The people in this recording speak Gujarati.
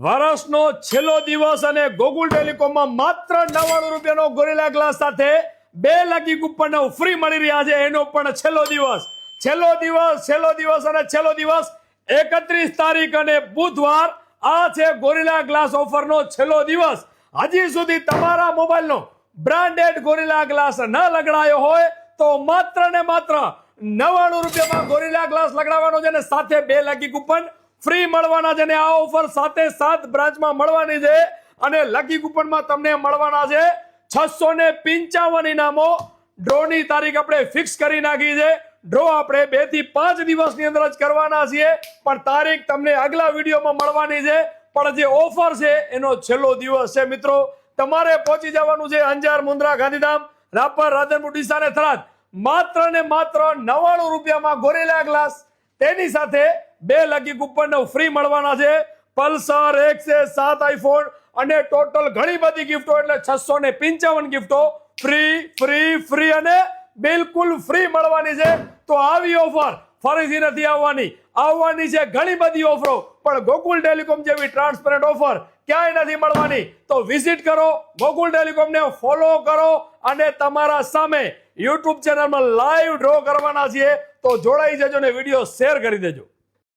વર્ષનો છેલ્લો દિવસ અને ગોકુલ ટેલિકોમમાં માત્ર 99 રૂપિયાનો ગોરિલા ગ્લાસ સાથે 2 લકી કૂપન ફ્રી મળી રહ્યા છે. એનો પણ છેલ્લો દિવસ અને છેલ્લો દિવસ 31 તારીખ અને બુધવાર. આ છે ગોરિલા ગ્લાસ ઓફરનો છેલ્લો દિવસ. હજી સુધી તમારા મોબાઈલનો બ્રાન્ડેડ ગોરિલા ગ્લાસ ન લગાડાયો હોય તો માત્ર ને માત્ર 99 રૂપિયામાં ગોરિલા ગ્લાસ લગાડવાનો છે અને સાથે 2 લકી કૂપન ફ્રી મળવાના છે. આ ઓફર સાથે 7 બ્રાન્ચમાં મળવાની છે અને લકી કૂપનમાં તમને મળવાના છે 655 ઇનામો. ડ્રોની તારીખ આપણે ફિક્સ કરી નાખી છે. ડ્રો આપણે 2 થી 5 દિવસની અંદર જ કરવાના છીએ, પણ તારીખ તમને આગલા વિડીયોમાં મળવાની છે. પણ જે ઓફર છે એનો છેલ્લો દિવસ છે મિત્રો. તમારે પહોંચી જવાનું છે અંજાર, મુન્દ્રા, ગાંધીધામ, રાપર, રાધનપુર, ડીસા અને થરાદ. માત્ર ને માત્ર 99 રૂપિયામાં ગોરિલા ગ્લાસ, તેની સાથે 2 લકી કૂપન ફ્રી મળવાના છે. પલ્સર, એક્સેસ, 7 આઈફોન અને ટોટલ ઘણી બધી ગિફ્ટો, એટલે 655 ગિફ્ટો ફ્રી અને બિલકુલ ફ્રી મળવાની છે. તો આવી ઓફર ફરીથી નથી આવવાની છે ઘણી બધી ઓફરો, પણ ગોકુલ ટેલિકોમ જેવી ટ્રાન્સપરન્ટ ઓફર ક્યાંય નથી મળવાની. તો વિઝિટ કરો, ગોકુલ ટેલિકોમને ફોલો કરો અને તમારા સામે યુટ્યુબ ચેનલમાં લાઈવ ડ્રો કરવાના છીએ. તો જોડાઈ જજો ને વિડીયો શેર કરી દેજો.